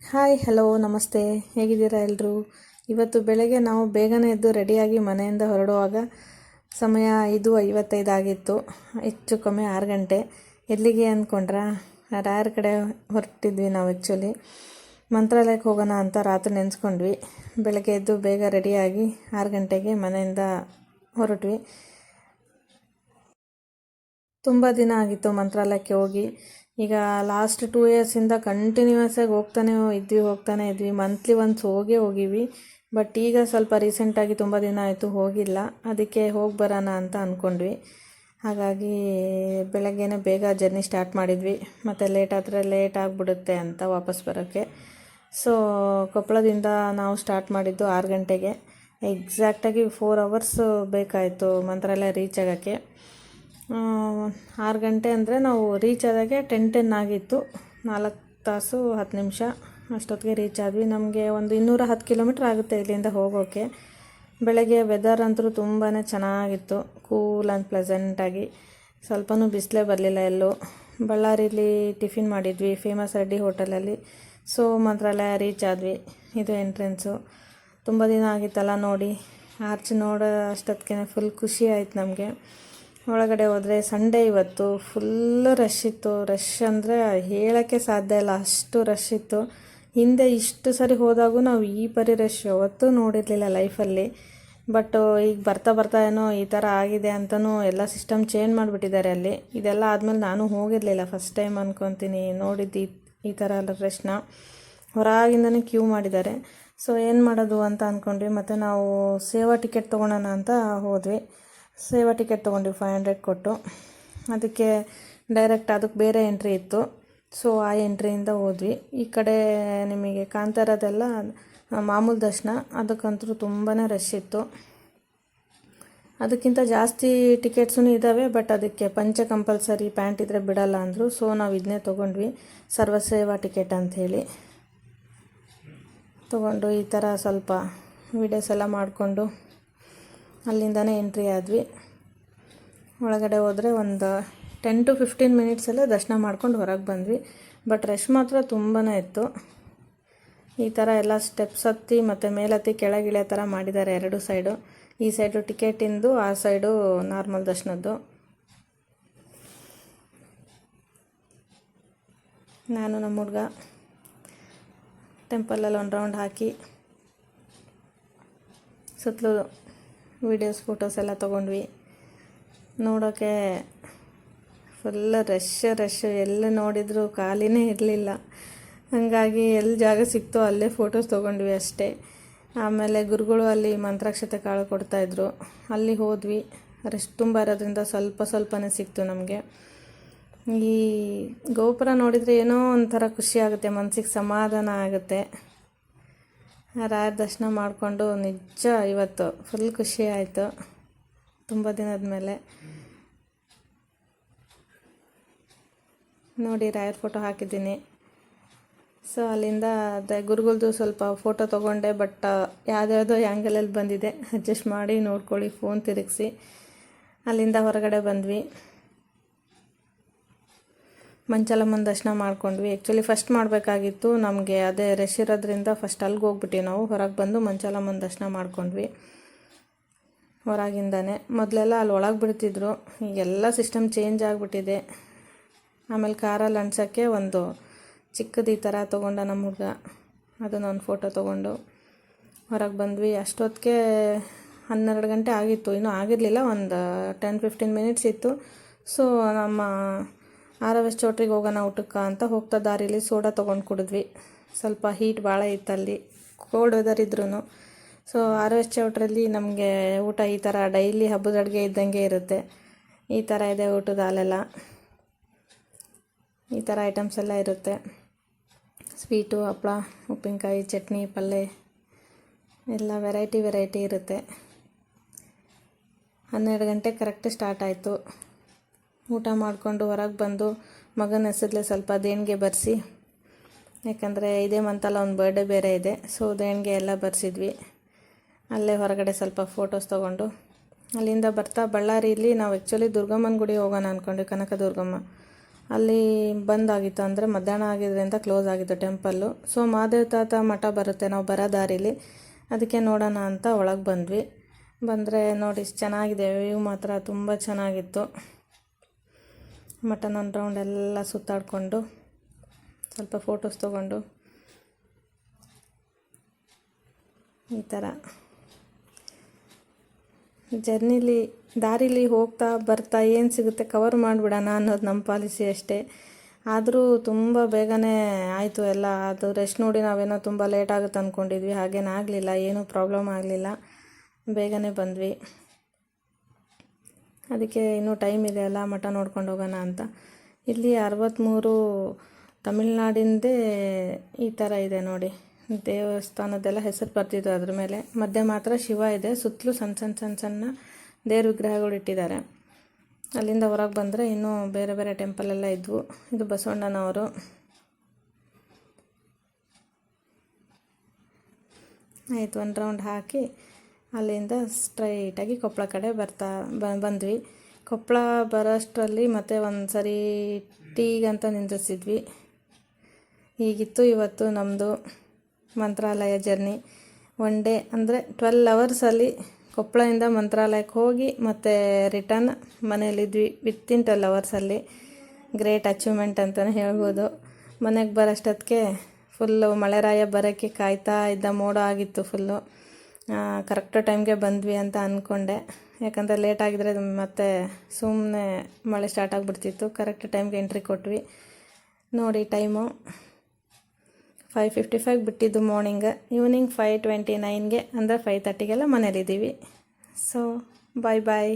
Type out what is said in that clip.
Hi hello ನಮಸ್ತೆ, ಹೇಗಿದ್ದೀರಾ ಎಲ್ಲರೂ? ಇವತ್ತು ಬೆಳಗ್ಗೆ ನಾವು ಬೇಗನೆ ಎದ್ದು ರೆಡಿಯಾಗಿ ಮನೆಯಿಂದ ಹೊರಡುವಾಗ ಸಮಯ 5:55 ಆಗಿತ್ತು. ಹೆಚ್ಚು ಕಮ್ಮಿ 6 ಗಂಟೆ. ಎಲ್ಲಿಗೆ ಅಂದ್ಕೊಂಡ್ರಾ? ರಾಯರ ಕಡೆ ಹೊರಟಿದ್ವಿ ನಾವು. ಆ್ಯಕ್ಚುಲಿ ಮಂತ್ರಾಲಯಕ್ಕೆ ಹೋಗೋಣ ಅಂತ ರಾತ್ರಿ ನೆನೆಸ್ಕೊಂಡ್ವಿ. ಬೆಳಗ್ಗೆ ಎದ್ದು ಬೇಗ ರೆಡಿಯಾಗಿ 6 ಗಂಟೆಗೆ ಮನೆಯಿಂದ ಹೊರಟ್ವಿ. ತುಂಬ ದಿನ ಆಗಿತ್ತು ಮಂತ್ರಾಲಯಕ್ಕೆ ಹೋಗಿ. ಈಗ ಲಾಸ್ಟ್ 2 ಇಯರ್ಸಿಂದ ಕಂಟಿನ್ಯೂಸ್ ಆಗಿ ಹೋಗ್ತಾನೆ ಇದ್ವಿ. Monthly once ಹೋಗಿವಿ. ಬಟ್ ಈಗ ಸ್ವಲ್ಪ ರೀಸೆಂಟಾಗಿ ತುಂಬ ದಿನ ಆಯಿತು ಹೋಗಿಲ್ಲ. ಅದಕ್ಕೆ ಹೋಗಿ ಬರೋಣ ಅಂತ ಅಂದ್ಕೊಂಡ್ವಿ. ಹಾಗಾಗಿ ಬೆಳಗ್ಗೆನೇ ಬೇಗ ಜರ್ನಿ ಸ್ಟಾರ್ಟ್ ಮಾಡಿದ್ವಿ. ಮತ್ತು ಲೇಟ್ ಆಗಿಬಿಡುತ್ತೆ ಅಂತ ವಾಪಸ್ ಬರೋಕ್ಕೆ. ಸೊ ಕೊಪ್ಪಳದಿಂದ ನಾವು ಸ್ಟಾರ್ಟ್ ಮಾಡಿದ್ದು 6 ಗಂಟೆಗೆ. ಎಕ್ಸಾಕ್ಟಾಗಿ 4 ಅವರ್ಸ್ ಬೇಕಾಯಿತು ಮಂತ್ರಾಲಯ ರೀಚ್ ಆಗೋಕ್ಕೆ. 6 ಗಂಟೆ ಅಂದರೆ ನಾವು ರೀಚ್ ಆದಾಗೆ 10:10 ಆಗಿತ್ತು. 4 ತಾಸು 10 ನಿಮಿಷ ಅಷ್ಟೊತ್ತಿಗೆ ರೀಚ್ ಆದ್ವಿ. ನಮಗೆ ಒಂದು 210 ಕಿಲೋಮೀಟ್ರ್ ಆಗುತ್ತೆ ಇಲ್ಲಿಂದ ಹೋಗೋಕ್ಕೆ. ಬೆಳಗ್ಗೆ ವೆದರ್ ಅಂತೂ ತುಂಬಾ ಚೆನ್ನಾಗಿತ್ತು, ಕೂಲ್ ಆ್ಯಂಡ್ ಪ್ಲೆಸೆಂಟಾಗಿ. ಸ್ವಲ್ಪನೂ ಬಿಸಿಲೇ ಬರಲಿಲ್ಲ ಎಲ್ಲೂ. ಬಳ್ಳಾರಿಲಿ ಟಿಫಿನ್ ಮಾಡಿದ್ವಿ ಫೇಮಸ್ ರೆಡ್ಡಿ ಹೋಟೆಲಲ್ಲಿ. ಸೊ ಮಂತ್ರಾಲಯ ರೀಚ್ ಆದ್ವಿ. ಇದು ಎಂಟ್ರೆನ್ಸು. ತುಂಬ ದಿನ ಆಗಿತ್ತಲ್ಲ ನೋಡಿ. ಆರ್ಚ್ ನೋಡೋ ಅಷ್ಟೊತ್ತಿಗೆ ಫುಲ್ ಖುಷಿ ಆಯ್ತು ನಮಗೆ. ಒಳಗಡೆ ಹೋದರೆ ಸಂಡೇ ಇವತ್ತು ಫುಲ್ಲು ರಶ್ ಇತ್ತು. ರಶ್ ಅಂದರೆ ಹೇಳೋಕ್ಕೆ ಸಾಧ್ಯ ಇಲ್ಲ, ಅಷ್ಟು ರಶ್ ಇತ್ತು. ಹಿಂದೆ ಇಷ್ಟು ಸರಿ ಹೋದಾಗೂ ನಾವು ಈ ಪರಿ ರಶ್ ಯಾವತ್ತೂ ನೋಡಿರಲಿಲ್ಲ ಲೈಫಲ್ಲಿ. ಬಟ್ ಈಗ ಬರ್ತಾ ಏನೋ ಈ ಥರ ಆಗಿದೆ ಅಂತಲೂ ಎಲ್ಲ ಸಿಸ್ಟಮ್ ಚೇಂಜ್ ಮಾಡಿಬಿಟ್ಟಿದ್ದಾರೆ ಅಲ್ಲಿ. ಇದೆಲ್ಲ ಆದಮೇಲೆ ನಾನು ಹೋಗಿರಲಿಲ್ಲ, ಫಸ್ಟ್ ಟೈಮ್ ಅಂದ್ಕೊತೀನಿ ನೋಡಿದ್ದು ಈ ಥರ ರಶ್ನ. ಹೊರಗಿಂದನೇ ಕ್ಯೂ ಮಾಡಿದ್ದಾರೆ. ಸೊ ಏನು ಮಾಡೋದು ಅಂತ ಅಂದ್ಕೊಂಡ್ವಿ. ಮತ್ತು ನಾವು ಸೇವಾ ಟಿಕೆಟ್ ತೊಗೊಳೋಣ ಅಂತ ಹೋದ್ವಿ. ಸೇವಾ ಟಿಕೆಟ್ ತೊಗೊಂಡ್ವಿ 500 ಕೊಟ್ಟು. ಅದಕ್ಕೆ ಡೈರೆಕ್ಟ್ ಅದಕ್ಕೆ ಬೇರೆ ಎಂಟ್ರಿ ಇತ್ತು. ಸೊ ಆ ಎಂಟ್ರಿಯಿಂದ ಹೋದ್ವಿ. ಈ ಕಡೆ ನಿಮಗೆ ಕಾಣ್ತಾ ಇರೋದೆಲ್ಲ ಮಾಮೂಲು ದರ್ಶನ. ಅದಕ್ಕಂತೂ ತುಂಬಾ ರಶ್ ಇತ್ತು. ಅದಕ್ಕಿಂತ ಜಾಸ್ತಿ ಟಿಕೆಟ್ಸೂ ಇದ್ದಾವೆ. ಬಟ್ ಅದಕ್ಕೆ ಪಂಚ ಕಂಪಲ್ಸರಿ, ಪ್ಯಾಂಟ್ ಇದ್ದರೆ ಬಿಡಲ್ಲ ಅಂದರು. ಸೊ ನಾವು ಇದನ್ನೇ ತೊಗೊಂಡ್ವಿ, ಸರ್ವಸೇವಾ ಟಿಕೆಟ್ ಅಂಥೇಳಿ ತೊಗೊಂಡು ಈ ಥರ ಸ್ವಲ್ಪ ವೀಡಿಯೋಸ್ ಎಲ್ಲ ಮಾಡಿಕೊಂಡು ಅಲ್ಲಿಂದನೇ ಎಂಟ್ರಿ ಆದ್ವಿ. ಒಳಗಡೆ ಹೋದರೆ ಒಂದು 10 to 15 ಮಿನಿಟ್ಸಲ್ಲೇ ದರ್ಶನ ಮಾಡ್ಕೊಂಡು ಹೊರಗೆ ಬಂದ್ವಿ. ಬಟ್ ರಶ್ ಮಾತ್ರ ತುಂಬಾ ಇತ್ತು. ಈ ಥರ ಎಲ್ಲ ಸ್ಟೆಪ್ಸ್ ಹತ್ತಿ ಮತ್ತು ಮೇಲತ್ತಿ ಕೆಳಗಿಳಿಯೋ ಥರ ಮಾಡಿದ್ದಾರೆ ಎರಡು ಸೈಡು. ಈ ಸೈಡು ಟಿಕೆಟಿಂದು, ಆ ಸೈಡು ನಾರ್ಮಲ್ ದರ್ಶನದ್ದು. ನಾನು ನಮ್ಮ ಹುಡುಗ ಟೆಂಪಲಲ್ಲಿ ಒಂದು ರೌಂಡ್ ಹಾಕಿ ಸುತ್ತಲೂ ವೀಡಿಯೋಸ್ ಫೋಟೋಸ್ ಎಲ್ಲ ತೊಗೊಂಡ್ವಿ. ನೋಡೋಕ್ಕೆ ಫುಲ್ ರಶ್ ಎಲ್ಲಿ ನೋಡಿದರೂ ಖಾಲಿನೇ ಇರಲಿಲ್ಲ. ಹಾಗಾಗಿ ಎಲ್ಲಿ ಜಾಗ ಸಿಕ್ತೋ ಅಲ್ಲೇ ಫೋಟೋಸ್ ತೊಗೊಂಡ್ವಿ ಅಷ್ಟೇ. ಆಮೇಲೆ ಗುರುಗಳು ಅಲ್ಲಿ ಮಂತ್ರಾಕ್ಷತೆ ಕಾಳು ಕೊಡ್ತಾಯಿದ್ರು, ಅಲ್ಲಿ ಹೋದ್ವಿ. ರಶ್ ತುಂಬ ಇರೋದ್ರಿಂದ ಸ್ವಲ್ಪನೇ ಸಿಕ್ತು ನಮಗೆ. ಈ ಗೋಪುರ ನೋಡಿದರೆ ಏನೋ ಒಂಥರ ಖುಷಿ ಆಗುತ್ತೆ, ಮನಸ್ಸಿಗೆ ಸಮಾಧಾನ ಆಗುತ್ತೆ. ರಾಯರ ದರ್ಶನ ಮಾಡಿಕೊಂಡು ನಿಜ ಇವತ್ತು ಫುಲ್ ಖುಷಿ ಆಯಿತು ತುಂಬ ದಿನದ ಮೇಲೆ. ನೋಡಿ ರಾಯರ ಫೋಟೋ ಹಾಕಿದ್ದೀನಿ. ಸೊ ಅಲ್ಲಿಂದ ಗುರುಗಳ್ದು ಸ್ವಲ್ಪ ಫೋಟೋ ತೊಗೊಂಡೆ. ಬಟ್ ಯಾವುದ್ಯಾವುದೋ ಆ್ಯಂಗಲಲ್ಲಿ ಬಂದಿದೆ, ಅಡ್ಜಸ್ಟ್ ಮಾಡಿ ನೋಡ್ಕೊಳ್ಳಿ, ಫೋನ್ ತಿರುಗಿಸಿ. ಅಲ್ಲಿಂದ ಹೊರಗಡೆ ಬಂದ್ವಿ. ಮಂಚಲಮ್ಮನ ದರ್ಶನ ಮಾಡ್ಕೊಂಡ್ವಿ. ಆ್ಯಕ್ಚುಲಿ ಫಸ್ಟ್ ಮಾಡಬೇಕಾಗಿತ್ತು ನಮಗೆ, ಅದೇ ರಶ್ ಇರೋದ್ರಿಂದ ಫಸ್ಟ್ ಅಲ್ಲಿಗೆ ಹೋಗ್ಬಿಟ್ಟು ನಾವು ಹೊರಗೆ ಬಂದು ಮಂಚಲಮ್ಮನ ದರ್ಶನ ಮಾಡ್ಕೊಂಡ್ವಿ ಹೊರಗಿಂದನೇ. ಮೊದಲೆಲ್ಲ ಅಲ್ಲಿ ಒಳಗೆ ಬಿಡ್ತಿದ್ರು, ಈಗೆಲ್ಲ ಸಿಸ್ಟಮ್ ಚೇಂಜ್ ಆಗಿಬಿಟ್ಟಿದೆ. ಆಮೇಲೆ ಕಾರಲ್ಲಿ ಅನ್ಸೋಕ್ಕೆ ಒಂದು ಚಿಕ್ಕದು ಈ ಥರ ತೊಗೊಂಡ ನಮ್ಮ ಹುಡುಗ, ಅದನ್ನೊಂದು ಫೋಟೋ ತೊಗೊಂಡು ಹೊರಗೆ ಬಂದ್ವಿ. ಅಷ್ಟೊತ್ತಿಗೆ 12 ಗಂಟೆ ಆಗಿತ್ತು, ಇನ್ನೂ ಆಗಿರಲಿಲ್ಲ, ಒಂದು 10-15 ಮಿನಿಟ್ಸ್ ಇತ್ತು. ಸೊ ನಮ್ಮ RS ಚೌಟ್ರಿಗೆ ಹೋಗೋಣ ಊಟಕ್ಕೆ ಅಂತ ಹೋಗ್ತಾ ದಾರಿಲಿ ಸೋಡಾ ತೊಗೊಂಡು ಕುಡಿದ್ವಿ. ಸ್ವಲ್ಪ ಹೀಟ್ ಭಾಳ ಇತ್ತಲ್ಲಿ, ಕೋಲ್ಡ್ ವೆದರ್ ಇದ್ರೂ. ಸೊ RS ಚೌಟ್ರಲ್ಲಿ ನಮಗೆ ಊಟ ಈ ಥರ ಡೈಲಿ ಹಬ್ಬದ ಅಡುಗೆ ಇದ್ದಂಗೆ ಇರುತ್ತೆ. ಈ ಥರ ಇದೆ ಊಟದ ಹಾಲೆಲ್ಲ, ಈ ಥರ ಐಟಮ್ಸ್ ಎಲ್ಲ ಇರುತ್ತೆ. ಸ್ವೀಟು, ಹಪ್ಪಳ, ಉಪ್ಪಿನಕಾಯಿ, ಚಟ್ನಿ, ಪಲ್ಯ ಎಲ್ಲ ವೆರೈಟಿ ಇರುತ್ತೆ. 12 ಗಂಟೆ ಕರೆಕ್ಟ್ ಸ್ಟಾರ್ಟ್ ಆಯಿತು. ಊಟ ಮಾಡಿಕೊಂಡು ಹೊರಗೆ ಬಂದು ಮಗನ ಹೆಸರಲ್ಲೇ ಸ್ವಲ್ಪ ದೇಣಿಗೆ ಬರೆಸಿ, ಯಾಕಂದರೆ ಇದೇ ಮಂತಲ್ಲ ಒಂದು ಬರ್ಡೇ ಬೇರೆ ಇದೆ. ಸೊ ದೇಣಿಗೆ ಎಲ್ಲ ಬರೆಸಿದ್ವಿ. ಅಲ್ಲೇ ಹೊರಗಡೆ ಸ್ವಲ್ಪ ಫೋಟೋಸ್ ತೊಗೊಂಡು ಅಲ್ಲಿಂದ ಬರ್ತಾ ಬಳ್ಳಾರಿಯಲ್ಲಿ ನಾವು ಆ್ಯಕ್ಚುಲಿ ದುರ್ಗಮ್ಮನ ಗುಡಿ ಹೋಗೋಣ ಅಂದ್ಕೊಂಡ್ವಿ, ಕನಕ ದುರ್ಗಮ್ಮ. ಅಲ್ಲಿ ಬಂದಾಗಿತ್ತು, ಅಂದರೆ ಮಧ್ಯಾಹ್ನ ಆಗಿದ್ದರಿಂದ ಕ್ಲೋಸ್ ಆಗಿತ್ತು ಟೆಂಪಲ್ಲು. ಸೊ ಮಹಾದೇವ ತಾತ ಮಠ ಬರುತ್ತೆ ನಾವು ಬರೋ ದಾರಿಲಿ, ಅದಕ್ಕೆ ನೋಡೋಣ ಅಂತ ಒಳಗೆ ಬಂದ್ವಿ. ಬಂದರೆ ನೋಡಿ ಇಷ್ಟು ಚೆನ್ನಾಗಿದೆ, ವ್ಯೂ ಮಾತ್ರ ತುಂಬ ಚೆನ್ನಾಗಿತ್ತು. ಮಠನ ಒಂದು ರೌಂಡ್ ಎಲ್ಲ ಸುತ್ತಾಡಿಕೊಂಡು ಸ್ವಲ್ಪ ಫೋಟೋಸ್ ತೊಗೊಂಡು ಈ ಥರ ಜರ್ನಿಲಿ ದಾರಿಲಿ ಹೋಗ್ತಾ ಬರ್ತಾ ಏನು ಸಿಗುತ್ತೆ ಕವರ್ ಮಾಡಿಬಿಡೋಣ ಅನ್ನೋದು ನಮ್ಮ ಪಾಲಿಸಿ ಅಷ್ಟೇ. ಆದರೂ ತುಂಬ ಬೇಗನೆ ಆಯಿತು ಎಲ್ಲ. ಅದು ರೆಸ್ಟ್ ನೋಡಿ ನಾವೇನೋ ತುಂಬ ಲೇಟ್ ಆಗುತ್ತೆ ಅಂದ್ಕೊಂಡಿದ್ವಿ, ಹಾಗೇನಾಗಲಿಲ್ಲ, ಏನೂ ಪ್ರಾಬ್ಲಮ್ ಆಗಲಿಲ್ಲ, ಬೇಗನೆ ಬಂದ್ವಿ. ಅದಕ್ಕೆ ಇನ್ನೂ ಟೈಮ್ ಇದೆ ಅಲ್ಲ, ಮಠ ನೋಡ್ಕೊಂಡು ಹೋಗೋಣ ಅಂತ. ಇಲ್ಲಿ 63 ತಮಿಳ್ನಾಡಿಂದೇ ಈ ಥರ ಇದೆ ನೋಡಿ, ದೇವಸ್ಥಾನದ್ದೆಲ್ಲ ಹೆಸರು ಬರ್ತಿದ್ದು ಅದ್ರ ಮೇಲೆ. ಮಧ್ಯೆ ಮಾತ್ರ ಶಿವ ಇದೆ, ಸುತ್ತಲೂ ಸಣ್ಣ ಸಣ್ಣ ಸಣ್ಣ ಸಣ್ಣ ದೇವ್ರ ವಿಗ್ರಹಗಳು ಇಟ್ಟಿದ್ದಾರೆ. ಅಲ್ಲಿಂದ ಹೊರಗೆ ಬಂದರೆ ಇನ್ನೂ ಬೇರೆ ಬೇರೆ ಟೆಂಪಲೆಲ್ಲ ಇದ್ವು. ಇದು ಬಸವಣ್ಣನವರು. ಆಯಿತು, ಒಂದು ರೌಂಡ್ ಹಾಕಿ ಅಲ್ಲಿಂದ ಸ್ಟ್ರೈಟಾಗಿ ಕೊಪ್ಪಳ ಕಡೆ ಬಂದ್ವಿ. ಕೊಪ್ಪಳ ಬರೋಷ್ಟರಲ್ಲಿ ಮತ್ತೆ ಒಂದು ಸರಿ ಟೀಗಂತ ನಿಂದಿಸಿದ್ವಿ. ಹೀಗಿತ್ತು ಇವತ್ತು ನಮ್ಮದು ಮಂತ್ರಾಲಯ ಜರ್ನಿ. ಒನ್ ಡೇ ಅಂದರೆ 12 ಅವರ್ಸಲ್ಲಿ ಕೊಪ್ಪಳದಿಂದ ಮಂತ್ರಾಲಯಕ್ಕೆ ಹೋಗಿ ಮತ್ತು ರಿಟರ್ನ್ ಮನೇಲಿದ್ವಿ ವಿತಿನ್ 12 ಅವರ್ಸಲ್ಲಿ. ಗ್ರೇಟ್ ಅಚೀವ್ಮೆಂಟ್ ಅಂತಲೇ ಹೇಳ್ಬೋದು. ಮನೆಗೆ ಬರೋಷ್ಟೊತ್ತಿಗೆ ಫುಲ್ಲು ಮಳೆರಾಯ ಬರೋಕ್ಕೆ ಕಾಯ್ತಾ ಇದ್ದ, ಮೋಡ ಆಗಿತ್ತು ಫುಲ್ಲು. ಕರೆಕ್ಟ್ ಟೈಮ್ಗೆ ಬಂದ್ವಿ ಅಂತ ಅಂದ್ಕೊಂಡೆ, ಯಾಕಂದರೆ ಲೇಟ್ ಆಗಿದ್ರೆ ಮತ್ತೆ ಸುಮ್ಮನೆ ಮಳೆ ಸ್ಟಾರ್ಟ್ ಆಗಿಬಿಡ್ತಿತ್ತು. ಕರೆಕ್ಟ್ ಟೈಮ್ಗೆ ಎಂಟ್ರಿ ಕೊಟ್ವಿ. ನೋಡಿ ಟೈಮು 5:55 ಬಿಟ್ಟಿದ್ದು ಮಾರ್ನಿಂಗ್. ಈವ್ನಿಂಗ್ 5:29ಗೆ ಅಂದರೆ 5:30ಗೆಲ್ಲ ಮನೇಲಿದ್ದೀವಿ. ಸೊ ಬಾಯ್ ಬಾಯ್.